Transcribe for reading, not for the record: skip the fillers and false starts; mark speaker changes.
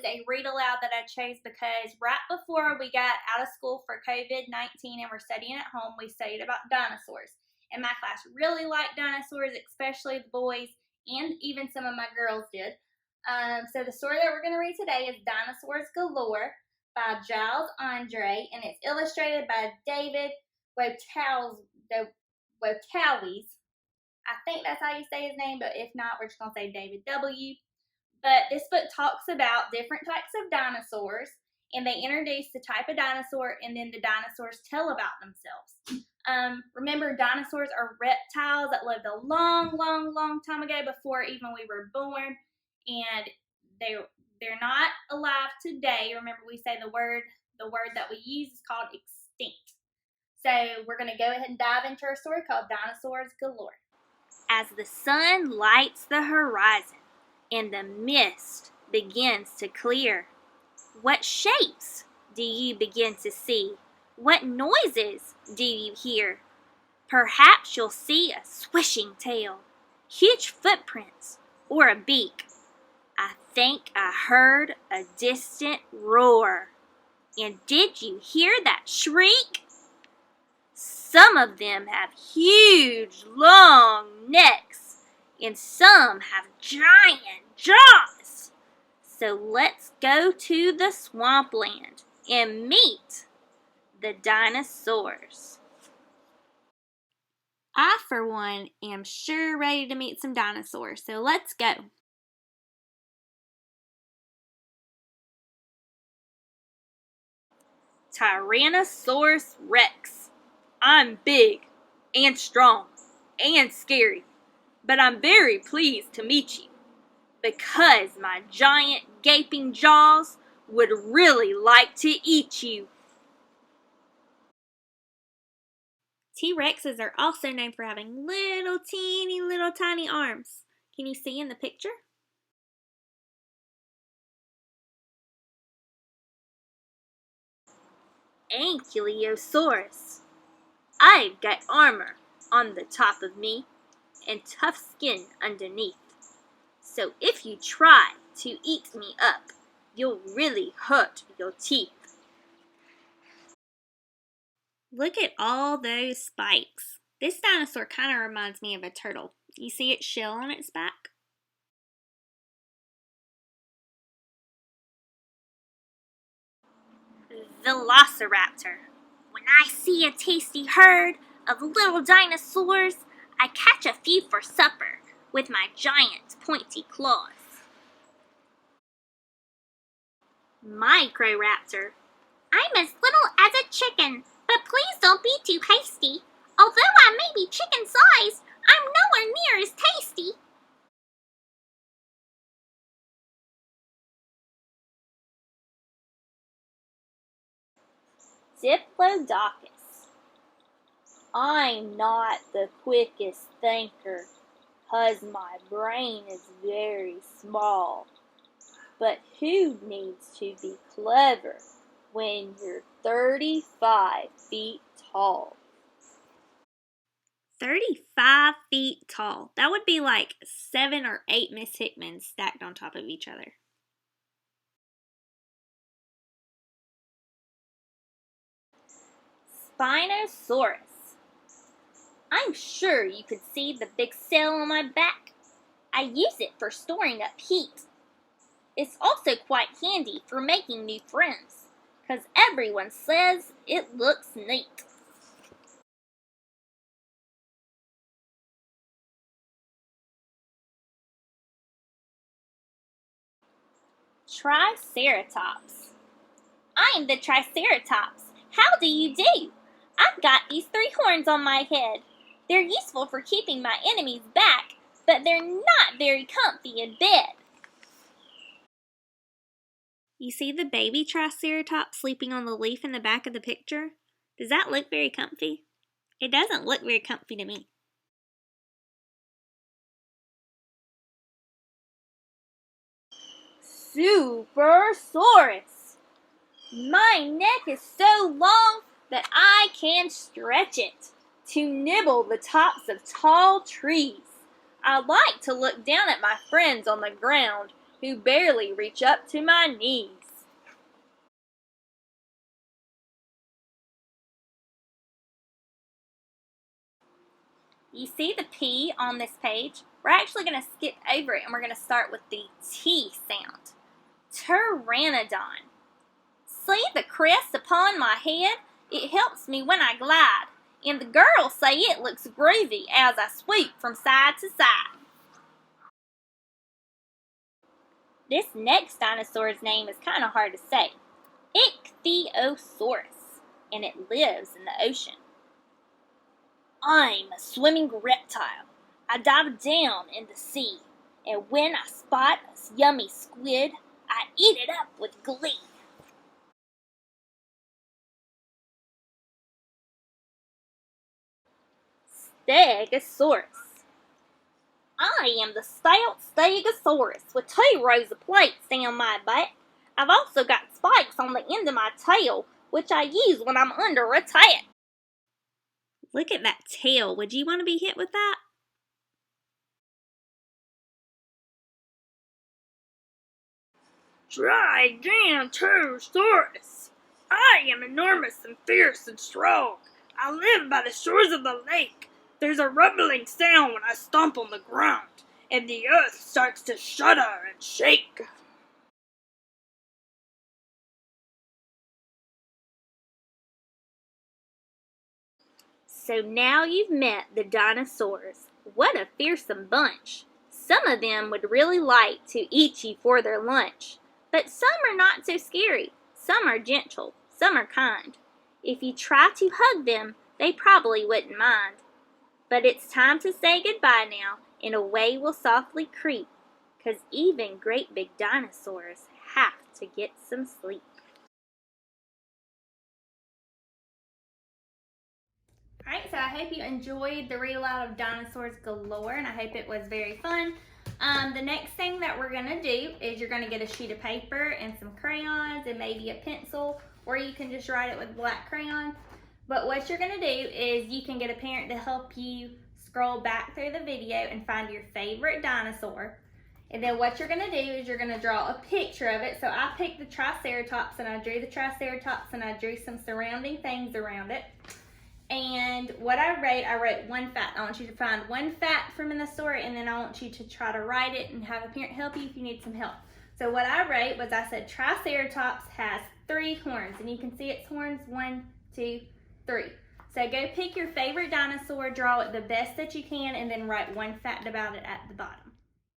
Speaker 1: is a read aloud that I chose because right before we got out of school for COVID-19 and we're studying at home, we studied about dinosaurs. And my class really liked dinosaurs, especially the boys, and even some of my girls did. So the story that we're going to read today is Dinosaurs Galore by Giles Andre, and it's illustrated by David Wojtowicz. I think that's how you say his name, but if not, we're just going to say David W. But this book talks about different types of dinosaurs, and they introduce the type of dinosaur, and then the dinosaurs tell about themselves. Remember, dinosaurs are reptiles that lived a long, long, long time ago before even we were born, and they're not alive today. Remember, we say the word that we use is called extinct. So we're going to go ahead and dive into our story called Dinosaurs Galore. As the sun lights the horizon and the mist begins to clear, what shapes do you begin to see? What noises do you hear? Perhaps you'll see a swishing tail, huge footprints, or a beak. I think I heard a distant roar. And did you hear that shriek? Some of them have huge, long necks, and some have giant jaws. So let's go to the swampland and meet the dinosaurs. I, for one, am sure ready to meet some dinosaurs, so let's go. Tyrannosaurus Rex. I'm big and strong and scary, but I'm very pleased to meet you because my giant gaping jaws would really like to eat you. T-Rexes are also known for having little tiny arms. Can you see in the picture? Ankylosaurus. I've got armor on the top of me and tough skin underneath. So if you try to eat me up, you'll really hurt your teeth. Look at all those spikes. This dinosaur kind of reminds me of a turtle. You see its shell on its back? Velociraptor. When I see a tasty herd of little dinosaurs, I catch a few for supper with my giant pointy claws. Microraptor. I'm as little as a chicken, but please don't be too hasty. Although I may be chicken-sized, I'm nowhere near as tasty. Diplodocus. I'm not the quickest thinker, 'cause my brain is very small. But who needs to be clever when you're 35 feet tall? 35 feet tall. That would be like 7 or 8 Miss Hickmans stacked on top of each other. Spinosaurus. I'm sure you could see the big sail on my back. I use it for storing up heat. It's also quite handy for making new friends, 'cause everyone says it looks neat. Triceratops. I'm the Triceratops. How do you do? I've got these 3 horns on my head. They're useful for keeping my enemies back, but they're not very comfy in bed. You see the baby Triceratops sleeping on the leaf in the back of the picture? Does that look very comfy? It doesn't look very comfy to me. Supersaurus. My neck is so long that I can stretch it to nibble the tops of tall trees. I like to look down at my friends on the ground who barely reach up to my knees. You see the P on this page? We're actually going to skip over it and we're going to start with the T sound. Pteranodon. See the crest upon my head? It helps me when I glide. And the girls say it looks groovy as I swoop from side to side. This next dinosaur's name is kind of hard to say. Ichthyosaurus, and it lives in the ocean. I'm a swimming reptile. I dive down in the sea, and when I spot a yummy squid, I eat it up with glee. Stegosaurus. I am the stout Stegosaurus with 2 rows of plates down my back. I've also got spikes on the end of my tail, which I use when I'm under attack. Look at that tail. Would you want to be hit with that?
Speaker 2: Gigantosaurus. I am enormous and fierce and strong. I live by the shores of the lake. There's a rumbling sound when I stomp on the ground, and the earth starts to shudder and shake.
Speaker 1: So now you've met the dinosaurs. What a fearsome bunch. Some of them would really like to eat you for their lunch. But some are not so scary. Some are gentle. Some are kind. If you try to hug them, they probably wouldn't mind. But it's time to say goodbye now, and away we'll softly creep, 'cause even great big dinosaurs have to get some sleep. Alright, so I hope you enjoyed the read aloud of Dinosaurs Galore, and I hope it was very fun. The next thing that we're going to do is you're going to get a sheet of paper and some crayons and maybe a pencil, or you can just write it with black crayon. But what you're going to do is you can get a parent to help you scroll back through the video and find your favorite dinosaur. And then what you're going to do is you're going to draw a picture of it. So I picked the Triceratops, and I drew the Triceratops, and I drew some surrounding things around it. And what I wrote one fact. I want you to find one fact from in the story, and then I want you to try to write it and have a parent help you if you need some help. So what I wrote was, I said Triceratops has 3 horns, and you can see its horns, 1, 2, 3. So go pick your favorite dinosaur, draw it the best that you can, and then write one fact about it at the bottom.